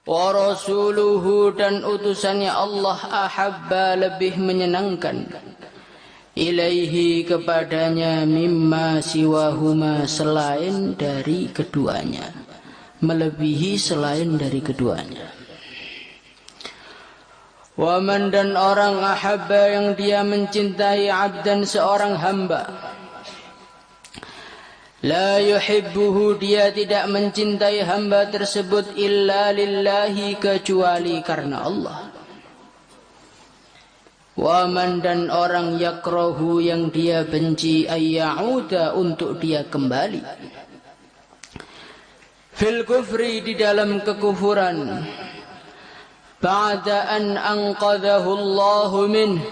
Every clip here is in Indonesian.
wa rasuluhu dan utusannya Allah ahabba lebih menyenangkan ilaihi kepadanya mimma siwahuma selain dari keduanya, melebihi selain dari keduanya. Waman dan orang ahabba yang dia mencintai abdan seorang hamba, la yuhibbuhu dia tidak mencintai hamba tersebut illa lillahi kecuali karena Allah. Waman dan orang yakrahu yang dia benci ayyauda untuk dia kembali fil kufri di dalam kekufuran ba'da an anqadhahu Allahu min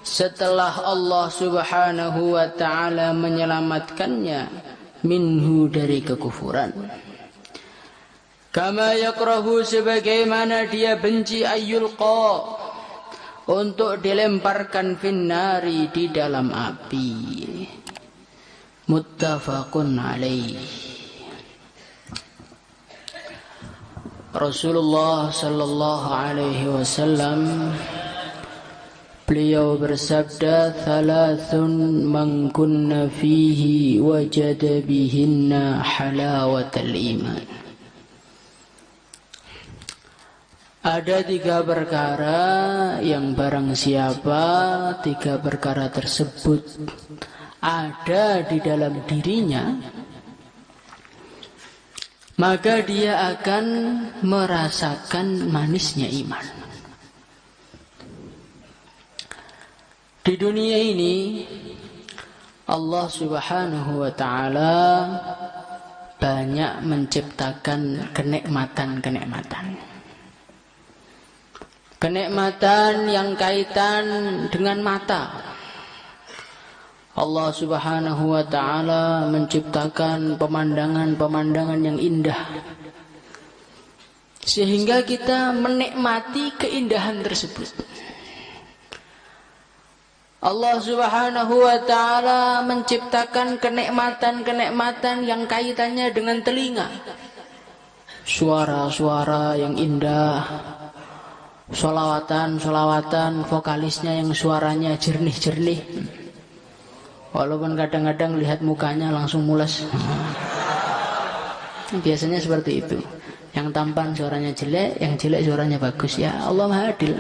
setelah Allah subhanahu wa ta'ala menyelamatkannya minhu dari kekufuran. Kama yakrahu sebagaimana dia benci ayyulqa untuk dilemparkan finnari di dalam api. Muttafaqun alaih. Rasulullah sallallahu alaihi wasallam beliau bersabda, "Thalathun man kunna fihi wajada bihinna halawatal iman." Ada 3 perkara yang barang siapa 3 perkara tersebut ada di dalam dirinya, maka dia akan merasakan manisnya iman. Di dunia ini Allah subhanahu wa ta'ala banyak menciptakan kenikmatan-kenikmatan. Kenikmatan yang kaitan dengan mata. Allah subhanahu wa ta'ala menciptakan pemandangan-pemandangan yang indah, sehingga kita menikmati keindahan tersebut. Allah subhanahu wa ta'ala menciptakan kenikmatan-kenikmatan yang kaitannya dengan telinga. Suara-suara yang indah, solawatan vokalisnya yang suaranya jernih-jernih. Walaupun kadang-kadang lihat mukanya langsung mules. Biasanya seperti itu. Yang tampan suaranya jelek, yang jelek suaranya bagus. Ya Allah Maha Adil.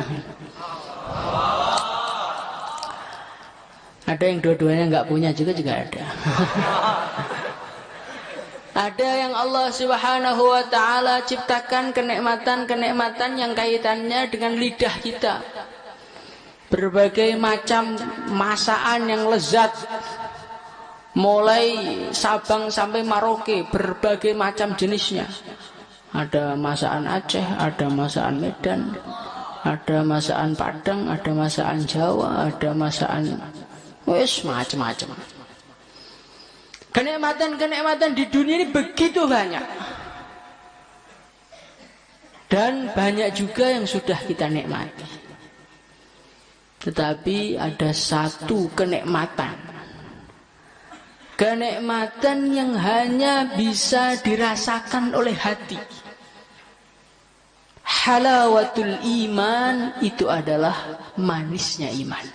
Ada yang dua-duanya nggak punya juga ada. Ada yang Allah subhanahu wa ta'ala ciptakan kenikmatan-kenikmatan yang kaitannya dengan lidah kita. Berbagai macam masakan yang lezat, mulai Sabang sampai Maroke, berbagai macam jenisnya. Ada masakan Aceh, ada masakan Medan, ada masakan Padang, ada masakan Jawa, ada masakan macam-macam. Kenikmatan-kenikmatan di dunia ini begitu banyak. Dan banyak juga yang sudah kita nikmati. Tetapi ada satu kenikmatan. Kenikmatan yang hanya bisa dirasakan oleh hati. Halawatul iman itu adalah manisnya iman.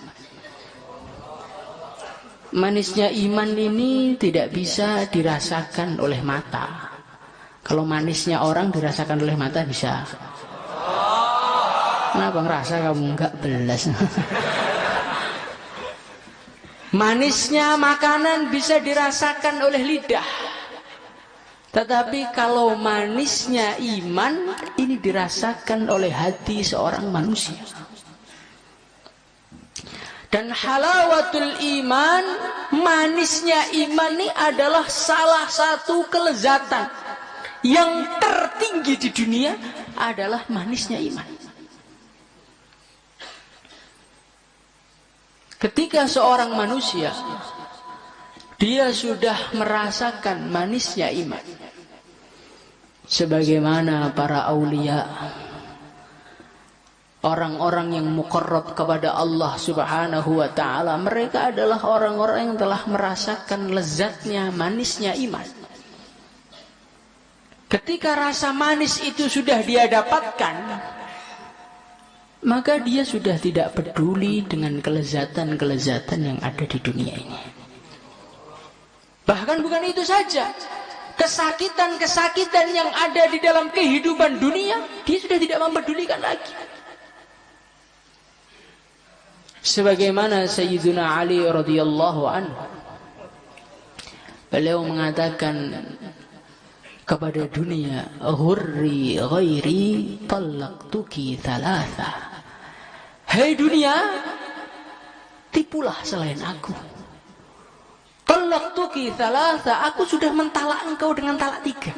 Manisnya iman ini tidak bisa dirasakan oleh mata. Kalau manisnya orang dirasakan oleh mata bisa. Kenapa ngerasa kamu enggak belas? Manisnya makanan bisa dirasakan oleh lidah. Tetapi kalau manisnya iman ini dirasakan oleh hati seorang manusia. Dan halawatul iman, manisnya iman ini adalah salah satu kelezatan yang tertinggi di dunia adalah manisnya iman. Ketika seorang manusia dia sudah merasakan manisnya iman, sebagaimana para aulia, orang-orang yang muqarrab kepada Allah subhanahu wa ta'ala, mereka adalah orang-orang yang telah merasakan lezatnya, manisnya iman. Ketika rasa manis itu sudah dia dapatkan, maka dia sudah tidak peduli dengan kelezatan-kelezatan yang ada di dunia ini. Bahkan bukan itu saja, kesakitan-kesakitan yang ada di dalam kehidupan dunia, dia sudah tidak mempedulikan lagi. Sebagaimana Sayyiduna Ali radhiyallahu anhu, beliau mengatakan kepada dunia, "Ghurri ghairi talaqtuki thalatha." Hai dunia, tipulah selain aku. Talaqtuki thalatha, aku sudah mentalak engkau dengan talak 3.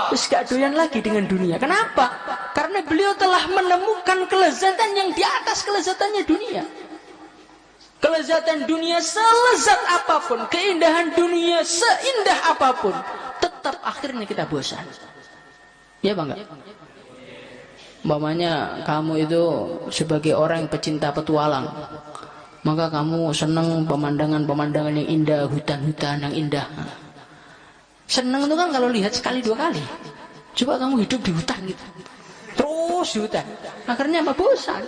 Terus gak doyan lagi dengan dunia. Kenapa? Karena beliau telah menemukan kelezatan yang di atas kelezatannya dunia. Kelezatan dunia selezat apapun, keindahan dunia seindah apapun, tetap akhirnya kita bosan. Ya bang? Umpamanya kamu itu sebagai orang yang pecinta petualang, maka kamu senang pemandangan-pemandangan yang indah, hutan-hutan yang indah. Senang itu kan kalau lihat sekali 2 kali. Coba kamu hidup di hutan gitu, terus di hutan, akhirnya apa? Bosan.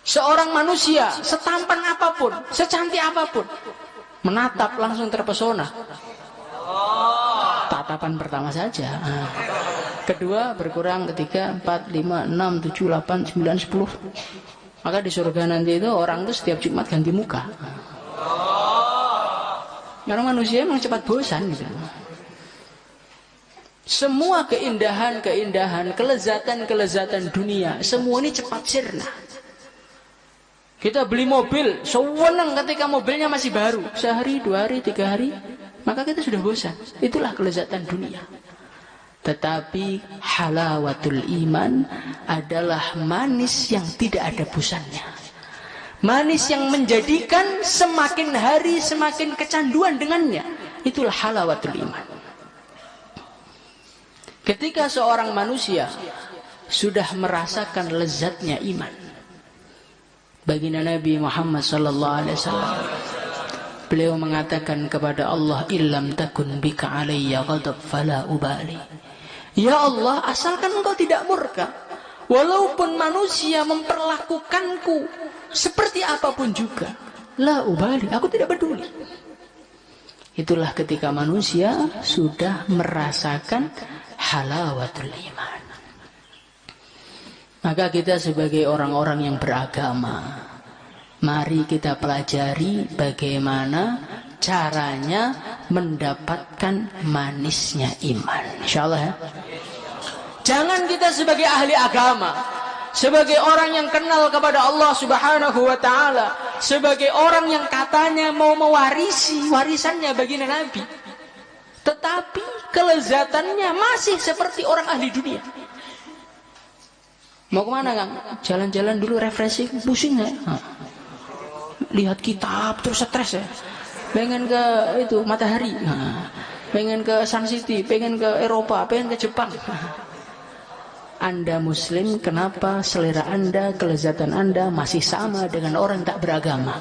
Seorang manusia setampan apapun, secantik apapun, menatap langsung terpesona. Tatapan pertama saja. Kedua berkurang, ketiga, 4, 5, 6, 7, 8, 9, 10. Maka di surga nanti itu orang itu setiap Jumat ganti muka. Karena manusia memang cepat bosan gitu. Semua keindahan-keindahan, kelezatan-kelezatan dunia, semua ini cepat sirna. Kita beli mobil, sewenang ketika mobilnya masih baru, sehari, 2 hari, 3 hari, maka kita sudah bosan. Itulah kelezatan dunia. Tetapi halawatul iman adalah manis yang tidak ada bosannya. Manis yang menjadikan semakin hari semakin kecanduan dengannya. Itulah halawatul iman. Ketika seorang manusia sudah merasakan lezatnya iman, baginda Nabi Muhammad sallallahu alaihi wasallam, beliau mengatakan kepada Allah, "Illam takun bika alayya ghadab fala ubali." Ya Allah, asalkan engkau tidak murka, walaupun manusia memperlakukanku seperti apapun juga, la ubali, aku tidak peduli. Itulah ketika manusia sudah merasakan halawatul iman. Maka kita sebagai orang-orang yang beragama, mari kita pelajari bagaimana caranya mendapatkan manisnya iman. Insyaallah ya. Jangan kita sebagai ahli agama, sebagai orang yang kenal kepada Allah Subhanahu wa taala, sebagai orang yang katanya mau mewarisi warisannya baginda Nabi, tetapi kelezatannya masih seperti orang ahli dunia. Mau kemana Kang? Jalan-jalan dulu refreshing, pusing ya? Lihat kitab terus stres ya. Pengen ke itu matahari, pengen ke Sun City, pengen ke Eropa, pengen ke Jepang. Anda Muslim, kenapa selera Anda, kelezatan Anda masih sama dengan orang yang tak beragama?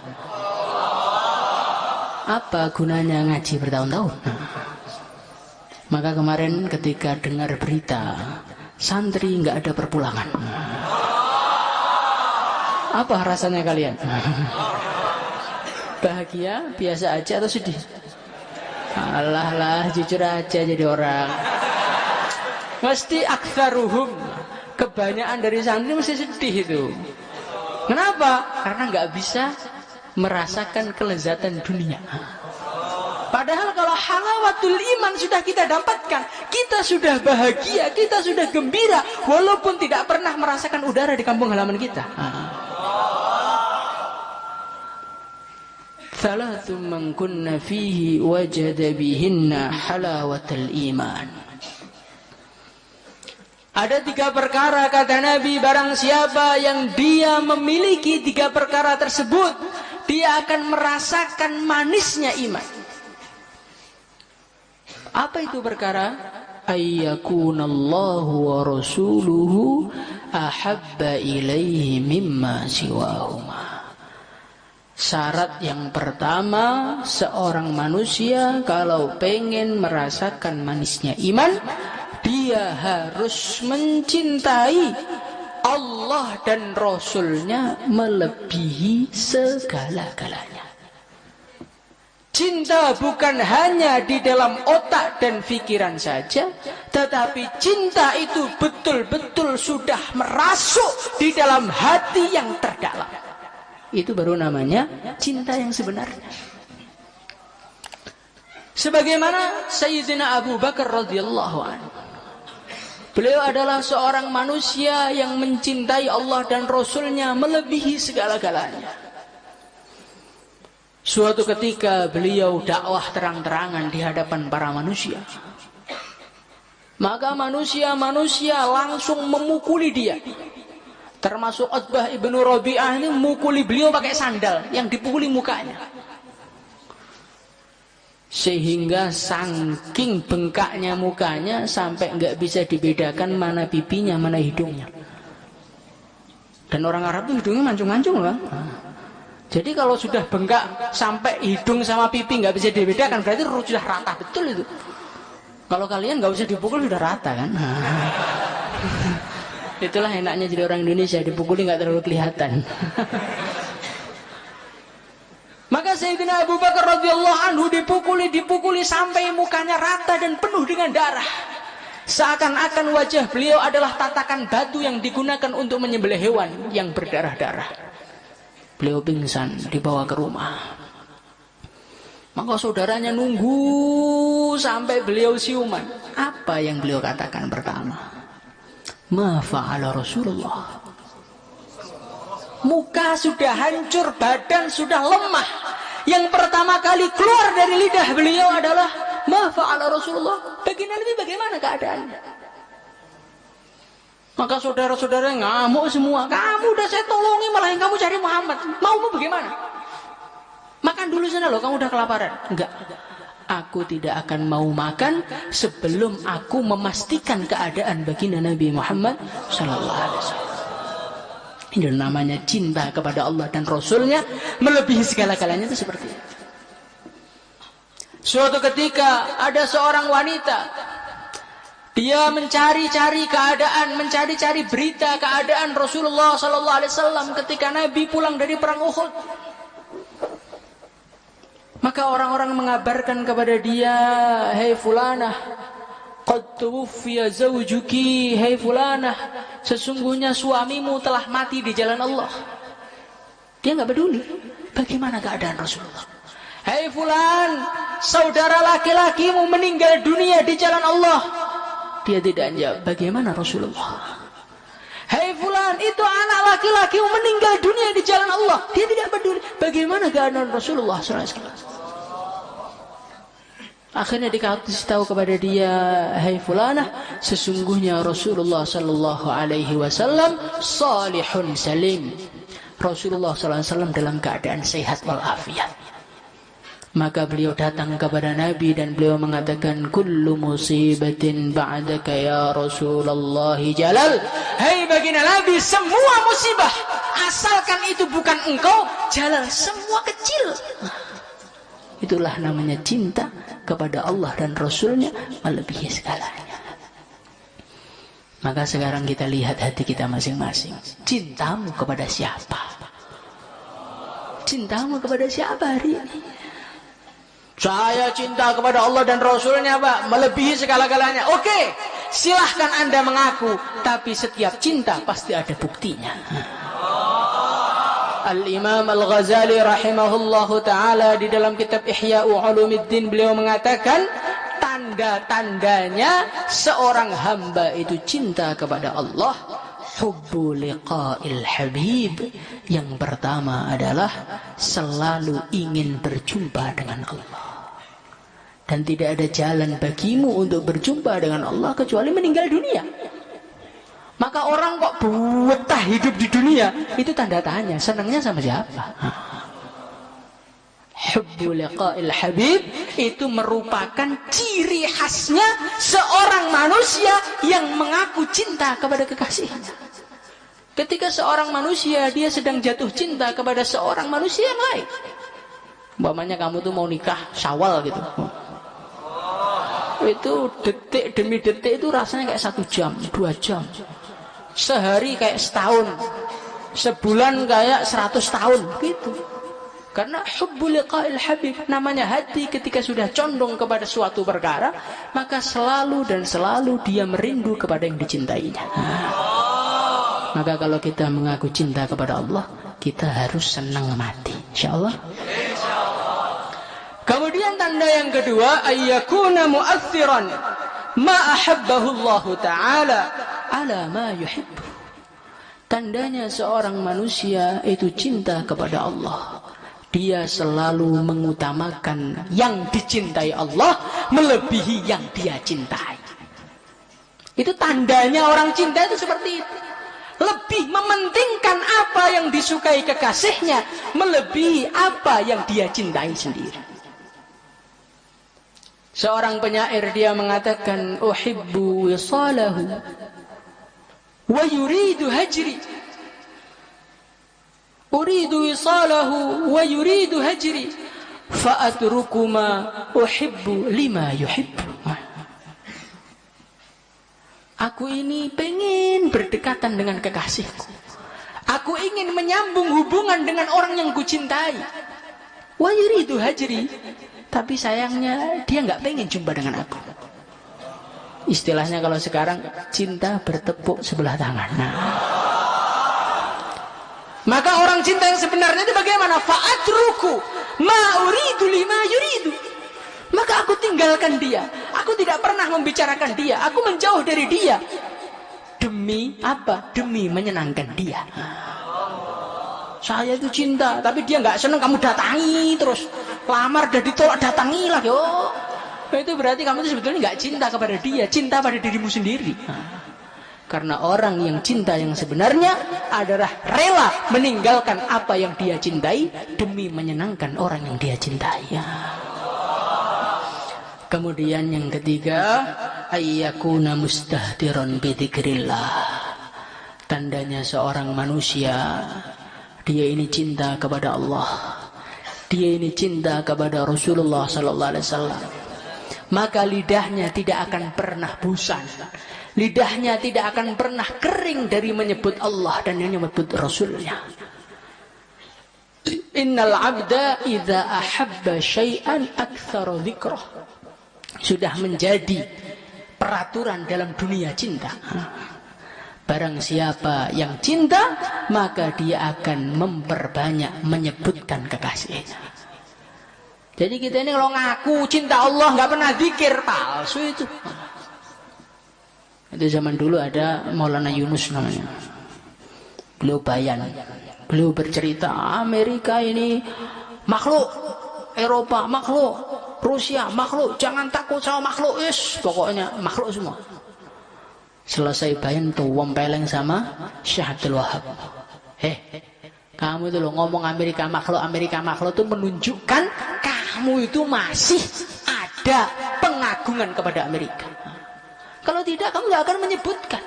Apa gunanya ngaji bertahun-tahun? Maka kemarin ketika dengar berita santri nggak ada perpulangan, apa rasanya kalian? Bahagia, biasa aja atau sedih? Alah lah, jujur aja jadi orang. Mesti aktsaruhum, kebanyakan dari santri mesti sedih itu. Kenapa? Karena nggak bisa merasakan kelezatan dunia. Padahal kalau halawatul iman sudah kita dapatkan, kita sudah bahagia, kita sudah gembira, walaupun tidak pernah merasakan udara di kampung halaman kita. Thalathu man kunna fihi wajada bihinna halawatul iman. Ada 3 perkara kata Nabi, barang siapa yang dia memiliki 3 perkara tersebut, dia akan merasakan manisnya iman. Apa itu perkara? Ayyakunallahu wa rasuluhu ahabba ilaihi mimma siwahuma. Syarat yang pertama, seorang manusia kalau pengen merasakan manisnya iman, dia harus mencintai Allah dan Rasulnya melebihi segala-galanya. Cinta bukan hanya di dalam otak dan pikiran saja, tetapi cinta itu betul-betul sudah merasuk di dalam hati yang terdalam. Itu baru namanya cinta yang sebenarnya. Sebagaimana Sayyidina Abu Bakar radhiyallahu anhu. Beliau adalah seorang manusia yang mencintai Allah dan Rasulnya melebihi segala-galanya. Suatu ketika beliau dakwah terang-terangan di hadapan para manusia. Maka manusia-manusia langsung memukuli dia. Termasuk Utbah ibnu Rabi'ah ini memukuli beliau pakai sandal yang dipukuli mukanya. Sehingga saking bengkaknya mukanya sampai nggak bisa dibedakan mana pipinya, mana hidungnya. Dan orang Arab itu hidungnya mancung-mancung loh. Jadi kalau sudah bengkak sampai hidung sama pipi nggak bisa dibedakan, berarti sudah rata betul itu. Kalau kalian nggak usah dipukul sudah rata kan. Itulah enaknya jadi orang Indonesia, dipukuli nggak terlalu kelihatan. Maka Sayyidina Abu Bakar radhiyallahu anhu dipukuli sampai mukanya rata dan penuh dengan darah. Seakan-akan wajah beliau adalah tatakan batu yang digunakan untuk menyembelih hewan yang berdarah-darah. Beliau pingsan, dibawa ke rumah. Maka saudaranya nunggu sampai beliau siuman. Apa yang beliau katakan pertama? Ma fa'ala Rasulullah. Muka sudah hancur, badan sudah lemah. Yang pertama kali keluar dari lidah beliau adalah ma fa'ala Rasulullah. Baginda Nabi bagaimana keadaannya? Maka saudara-saudara ngamuk semua. Kamu udah saya tolongi malah yang kamu cari Muhammad. Maumu bagaimana? Makan dulu sana loh, kamu udah kelaparan. Enggak. Aku tidak akan mau makan sebelum aku memastikan keadaan baginda Nabi Muhammad sallallahu alaihi wasallam. Ini namanya cinta kepada Allah dan Rasulnya melebihi segala-galanya itu seperti itu. Suatu ketika ada seorang wanita, dia mencari-cari keadaan, mencari-cari berita keadaan Rasulullah sallallahu alaihi wasallam ketika Nabi pulang dari perang Uhud. Maka orang-orang mengabarkan kepada dia, "Hei fulanah, qad tuwfiya zawjuki, hei fulanah, sesungguhnya suamimu telah mati di jalan Allah." Dia enggak peduli bagaimana keadaan Rasulullah. "Hei fulan, saudara laki-lakimu meninggal dunia di jalan Allah." Dia tidak jawab bagaimana Rasulullah. "Hei fulan, itu anak laki-lakimu meninggal dunia di jalan Allah." Dia tidak peduli bagaimana keadaan Rasulullah sallallahu alaihi wasallam. Akhirnya dikasih tahu kepada dia, "Hai fulanah, sesungguhnya Rasulullah sallallahu alaihi wasallam salihun salim." Rasulullah sallallahu alaihi wasallam dalam keadaan sehat walafiat. Maka beliau datang kepada Nabi dan beliau mengatakan, "Kullu musibatin ba'daka ya Rasulullah jalal." Hai baginda Nabi, semua musibah asalkan itu bukan engkau, jalal, semua kecil. Itulah namanya cinta kepada Allah dan Rasulnya melebihi segalanya. Maka sekarang kita lihat hati kita masing-masing. Cintamu kepada siapa? Cintamu kepada siapa hari ini? Saya cinta kepada Allah dan Rasulnya, Pak, melebihi segala-galanya. Oke, silahkan Anda mengaku, tapi setiap cinta pasti ada buktinya. Al-Imam Al-Ghazali rahimahullahu ta'ala di dalam kitab Ihya Ulumuddin beliau mengatakan, tanda-tandanya seorang hamba itu cinta kepada Allah, hubbu liqa'il habib. Yang pertama adalah selalu ingin berjumpa dengan Allah. Dan tidak ada jalan bagimu untuk berjumpa dengan Allah kecuali meninggal dunia. Maka orang kok betah hidup di dunia, itu tanda tanya, senangnya sama siapa? Hubbu liqa'il habib itu merupakan ciri khasnya seorang manusia yang mengaku cinta kepada kekasihnya. Ketika seorang manusia dia sedang jatuh cinta kepada seorang manusia yang lain. Umpamanya kamu tuh mau nikah Syawal gitu. Itu detik demi detik itu rasanya kayak 1 jam, 2 jam. Sehari kayak setahun. Sebulan kayak 100 tahun gitu. Karena hubbu liqa'il habib, namanya hati ketika sudah condong kepada suatu perkara, maka selalu dan selalu dia merindu kepada yang dicintainya. Maka kalau kita mengaku cinta kepada Allah, kita harus senang mati, insyaallah. Kemudian tanda yang kedua, ayyakuna mu'athiran ma ahabbahu Allah Ta'ala ala ma yuhibbu. Tandanya seorang manusia itu cinta kepada Allah. Dia selalu mengutamakan yang dicintai Allah melebihi yang dia cintai. Itu tandanya orang cinta itu seperti itu. Lebih mementingkan apa yang disukai kekasihnya melebihi apa yang dia cintai sendiri. Seorang penyair dia mengatakan uhibbu wisalahu wa yuridu hajri. Uridu wisalahu wa yuridu hajri fa atruku ma uhibbu lima yuhibbu. Aku ini pengen berdekatan dengan kekasihku. Aku ingin menyambung hubungan dengan orang yang kucintai. Wa yuridu hajri. Tapi sayangnya dia nggak pengen jumpa dengan aku. Istilahnya kalau sekarang cinta bertepuk sebelah tangan. Nah. Maka orang cinta yang sebenarnya itu bagaimana? Fa'atruku ma uridu lima yuridu. Maka aku tinggalkan dia. Aku tidak pernah membicarakan dia. Aku menjauh dari dia. Demi apa? Demi menyenangkan dia. Saya itu cinta, tapi dia nggak senang kamu datangi terus. Lamar udah ditolak, datangi lagi. Oh, itu berarti kamu itu sebetulnya nggak cinta kepada dia, cinta pada dirimu sendiri. Karena orang yang cinta yang sebenarnya adalah rela meninggalkan apa yang dia cintai demi menyenangkan orang yang dia cintai. Kemudian yang ketiga, ayyakuna mustahdiran bi dzikrillah. Tandanya seorang manusia, dia ini cinta kepada Allah. Dia ini cinta kepada Rasulullah sallallahu alaihi wasallam. Maka lidahnya tidak akan pernah bosan. Lidahnya tidak akan pernah kering dari menyebut Allah dan menyebut Rasulnya. Innal abda idza ahabba syai'an aktsara dzikrah. Sudah menjadi peraturan dalam dunia cinta. Barang siapa yang cinta, maka dia akan memperbanyak menyebutkan kekasihnya. Jadi kita ini kalau ngaku cinta Allah nggak pernah zikir, palsu itu. Itu zaman dulu ada Maulana Yunus namanya. Beliau bayan. Beliau bercerita Amerika ini makhluk, Eropa makhluk, Rusia makhluk, jangan takut sama makhluk, pokoknya makhluk semua. Selesai bayan tuh wempeleng sama Syekh Abdul Wahab. Kamu itu loh ngomong Amerika makhluk itu menunjukkan kamu itu masih ada pengagungan kepada Amerika. Kalau tidak kamu tidak akan menyebutkan.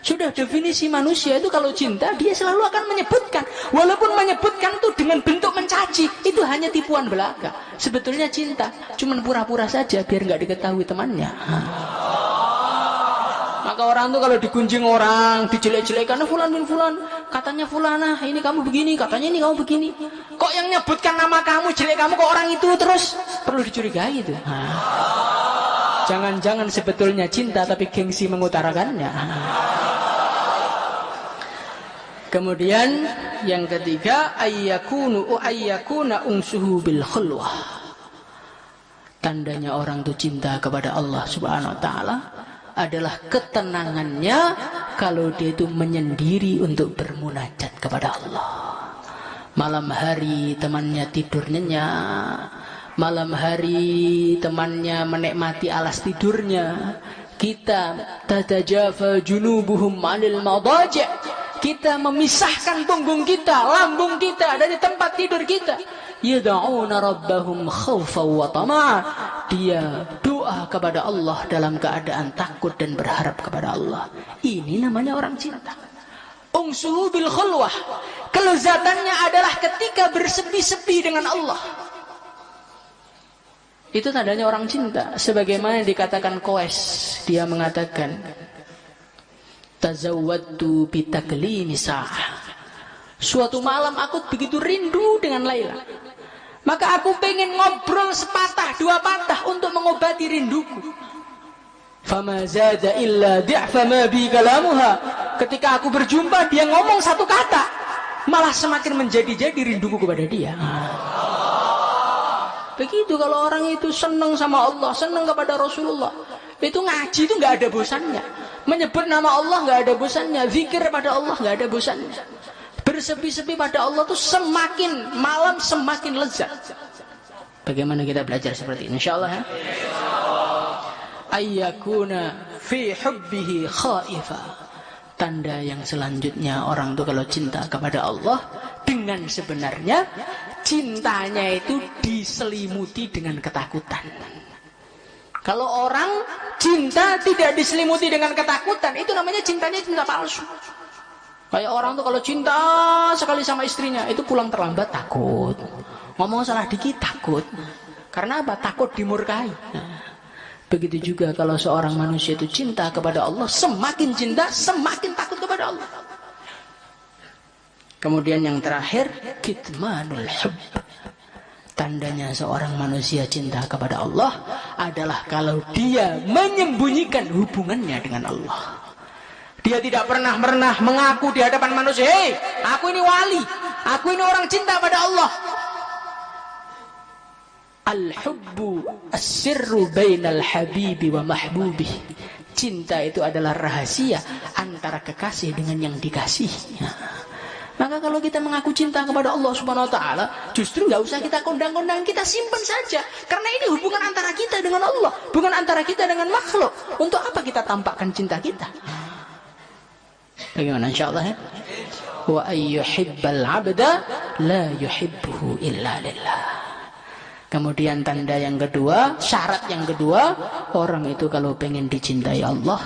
Sudah definisi manusia itu kalau cinta dia selalu akan menyebutkan. Walaupun menyebutkan itu dengan bentuk mencaci, itu hanya tipuan belaka. Sebetulnya cinta cuman pura-pura saja biar nggak diketahui temannya. Maka orang tuh kalau digunjing orang, dijelek-jelekan, fulan bin fulan, katanya fulana, ini kamu begini, katanya ini kamu begini. Kok yang nyebutkan nama kamu, jelek kamu kok orang itu terus? Perlu dicurigai itu. Jangan-jangan sebetulnya cinta tapi gengsi mengutarakannya. Kemudian yang ketiga, ayyakuna unsuhu bil khulwah. Tandanya orang itu cinta kepada Allah Subhanahu wa taala adalah ketenangannya kalau dia itu menyendiri untuk bermunajat kepada Allah. Malam hari temannya tidur nyenyak, malam hari temannya menikmati alas tidurnya. Kita tatajafa junubuhum 'anil madaji'. Kita memisahkan punggung kita, lambung kita dari tempat tidur kita. Yad'una rabbahum khaufan wa tama'a. Dia doa kepada Allah dalam keadaan takut dan berharap kepada Allah. Ini namanya orang cinta. Ungsuhu bil khulwah. Kelezatannya adalah ketika bersepi-sepi dengan Allah. Itu tandanya orang cinta. Sebagaimana dikatakan Qais, dia mengatakan, tazawwadtu bitaklimi sa'ah. Suatu malam aku begitu rindu dengan Laila. Maka aku pengen ngobrol sepatah dua patah untuk mengobati rinduku. Fama zada illa di'fa ma bi kalamuha. Ketika aku berjumpa, dia ngomong satu kata, malah semakin menjadi-jadi rinduku kepada dia. Begitu kalau orang itu senang sama Allah, senang kepada Rasulullah, itu ngaji itu nggak ada bosannya. Menyebut nama Allah nggak ada bosannya. Zikir pada Allah nggak ada bosannya. Bersepi-sepi pada Allah itu semakin malam semakin lezat. Bagaimana kita belajar seperti ini? Insyaallah ya. Ayyakuna fi hubbihi khaifa. Tanda yang selanjutnya orang itu kalau cinta kepada Allah, dengan sebenarnya cintanya itu diselimuti dengan ketakutan. Kalau orang cinta tidak diselimuti dengan ketakutan, itu namanya cintanya cinta palsu. Kayak orang tuh kalau cinta sekali sama istrinya, itu pulang terlambat takut, ngomong salah dikit takut. Karena apa? Takut dimurkai. Begitu juga kalau seorang manusia itu cinta kepada Allah, semakin cinta semakin takut kepada Allah. Kemudian yang terakhir, kitmanul hubb. Tandanya seorang manusia cinta kepada Allah adalah kalau dia menyembunyikan hubungannya dengan Allah. Dia tidak pernah mengaku di hadapan manusia, "Hei, aku ini wali, aku ini orang cinta pada Allah." Al-hubbu as-sirru bainal habibi wa mahbubi. Cinta itu adalah rahasia antara kekasih dengan yang dikasihi. Maka kalau kita mengaku cinta kepada Allah Subhanahu wa taala, justru nggak usah kita kondang-kondang, kita simpan saja. Karena ini hubungan antara kita dengan Allah, bukan antara kita dengan makhluk. Untuk apa kita tampakkan cinta kita? Bagaimana insyaallah ya? Wa ayyuhibbal 'abda la yuhibbuhu illa lillah. Kemudian tanda yang kedua, syarat yang kedua, orang itu kalau pengen dicintai Allah,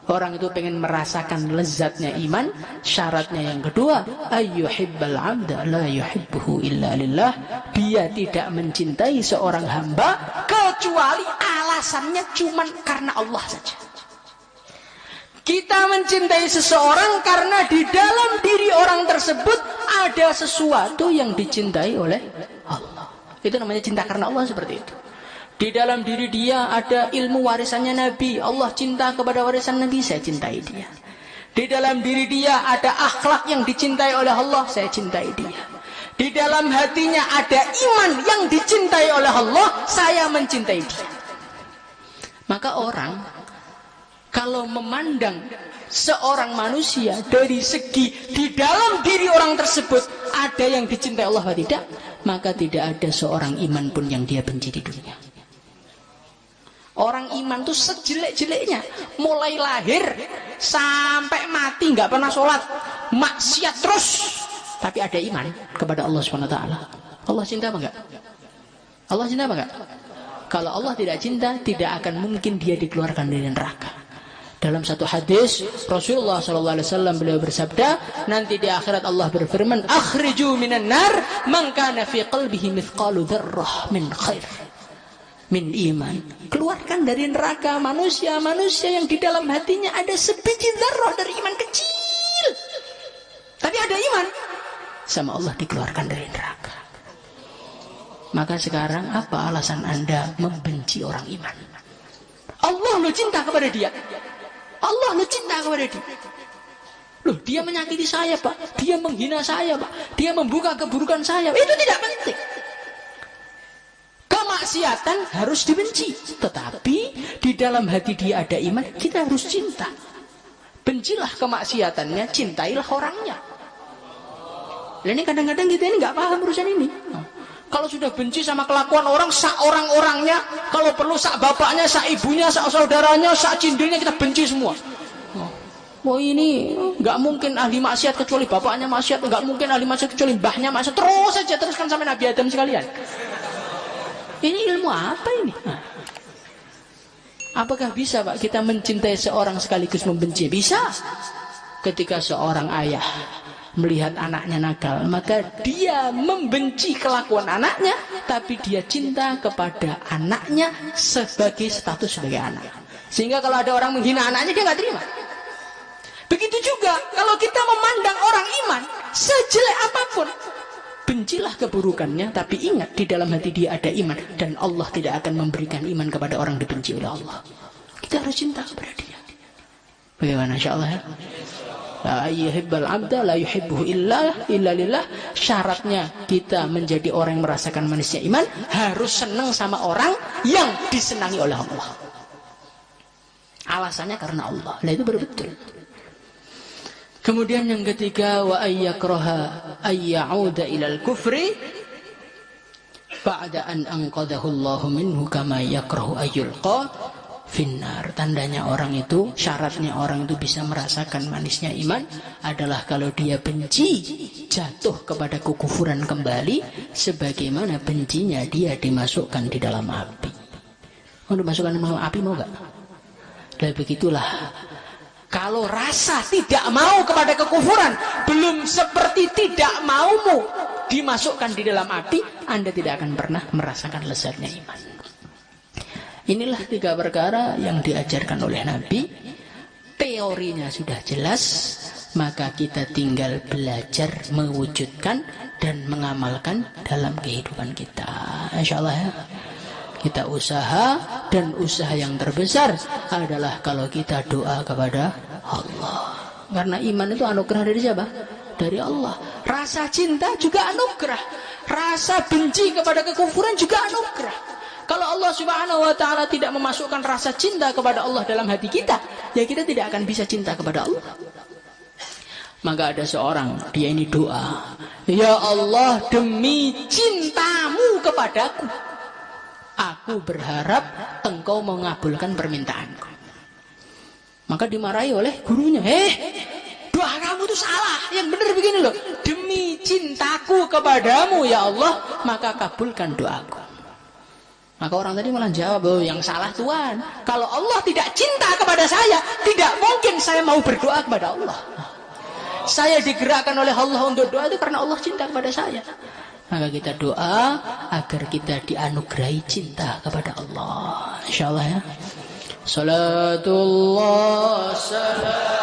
orang itu pengen merasakan lezatnya iman, syaratnya yang kedua, ayyuhibbal 'abda la yuhibbuhu illa lillah. Dia tidak mencintai seorang hamba kecuali alasannya cuma karena Allah saja. Kita mencintai seseorang karena di dalam diri orang tersebut ada sesuatu yang dicintai oleh Allah. Itu namanya cinta karena Allah, seperti itu. Di dalam diri dia ada ilmu warisannya Nabi. Allah cinta kepada warisan Nabi, saya cintai dia. Di dalam diri dia ada akhlak yang dicintai oleh Allah, saya cintai dia. Di dalam hatinya ada iman yang dicintai oleh Allah, saya mencintai dia. Maka orang kalau memandang seorang manusia dari segi di dalam diri orang tersebut ada yang dicintai Allah atau tidak, maka tidak ada seorang iman pun yang dia benci di dunia. Orang iman tuh sejelek-jeleknya, mulai lahir sampai mati nggak pernah sholat, maksiat terus, tapi ada iman kepada Allah Subhanahu wa taala. Allah cinta apa enggak? Allah cinta apa enggak? Kalau Allah tidak cinta, tidak akan mungkin dia dikeluarkan dari neraka. Dalam satu hadis Rasulullah SAW beliau bersabda, nanti di akhirat Allah berfirman, akhriju minan nar man kana fi qalbihi mithqalu dzarrah min khair min iman. Keluarkan dari neraka manusia-manusia yang di dalam hatinya ada sebiji dzarrah dari iman kecil, tapi ada iman, sama Allah dikeluarkan dari neraka. Maka sekarang apa alasan Anda membenci orang iman? Allah lo cinta kepada dia, Allah lo cinta kepada dia. Loh, dia menyakiti saya, Pak. Dia menghina saya, Pak. Dia membuka keburukan saya. Itu tidak penting. Kemaksiatan harus dibenci. Tetapi di dalam hati dia ada iman, kita harus cinta. Bencilah kemaksiatannya, cintailah orangnya. Dan ini kadang-kadang kita ini nggak paham urusan ini. Kalau sudah benci sama kelakuan orang, sak orang-orangnya, kalau perlu sak bapaknya, sak ibunya, sak saudaranya, sak cindilnya kita benci semua. Oh ini nggak mungkin ahli maksiat kecuali bapaknya maksiat, nggak mungkin ahli maksiat kecuali mbahnya maksiat. Terus saja, teruskan sampai Nabi Adam sekalian. Ini ilmu apa ini? Apakah bisa Pak kita mencintai seorang sekaligus membenci? Bisa. ketika seorang ayah melihat anaknya nakal, maka dia membenci kelakuan anaknya, tapi dia cinta kepada anaknya sebagai status sebagai anak. Sehingga kalau ada orang menghina anaknya, dia nggak terima. Begitu juga kalau kita memandang orang iman, sejelek apapun, bencilah keburukannya, tapi ingat di dalam hati dia ada iman, dan Allah tidak akan memberikan iman kepada orang dibenci oleh Allah. Kita harus cinta kepada dia. Bagaimana, insyaallah ya? La yuhibbal abda la yuhibbuhu illa lillah. Syaratnya kita menjadi orang yang merasakan manisnya iman, harus senang sama orang yang disenangi oleh Allah. Alasannya karena Allah. Nah, itu betul. Kemudian yang ketiga, wa ayyakraha ayyauda ilal kufri ba'da an anqadahu Allahu minhu kama yakrahu ayyulqa finnar. Tandanya orang itu, syaratnya orang itu bisa merasakan manisnya iman adalah kalau dia benci jatuh kepada kekufuran kembali sebagaimana bencinya dia dimasukkan di dalam api. Mau dimasukkan di dalam api, mau gak? Dan begitulah, kalau rasa tidak mau kepada kekufuran belum seperti tidak maumu dimasukkan di dalam api, Anda tidak akan pernah merasakan lezatnya iman. Inilah 3 perkara yang diajarkan oleh Nabi. Teorinya sudah jelas, maka kita tinggal belajar mewujudkan dan mengamalkan dalam kehidupan kita. Insyaallah ya. Kita usaha, dan usaha yang terbesar adalah kalau kita doa kepada Allah. Karena iman itu anugerah dari siapa? Dari Allah. Rasa cinta juga anugerah. Rasa benci kepada kekufuran juga anugerah. Kalau Allah Subhanahu wa ta'ala tidak memasukkan rasa cinta kepada Allah dalam hati kita, ya kita tidak akan bisa cinta kepada Allah. Maka ada seorang, dia ini doa, ya Allah, demi cintamu kepadaku, aku berharap engkau mengabulkan permintaanku. Maka dimarahi oleh gurunya. Doa kamu itu salah. Yang benar begini loh. Demi cintaku kepadamu ya Allah, maka kabulkan doaku. Maka orang tadi malah jawab, oh yang salah Tuhan. Kalau Allah tidak cinta kepada saya, tidak mungkin saya mau berdoa kepada Allah. Saya digerakkan oleh Allah untuk doa itu karena Allah cinta kepada saya. Maka kita doa agar kita dianugerahi cinta kepada Allah. Insyaallah ya. Salatullah salam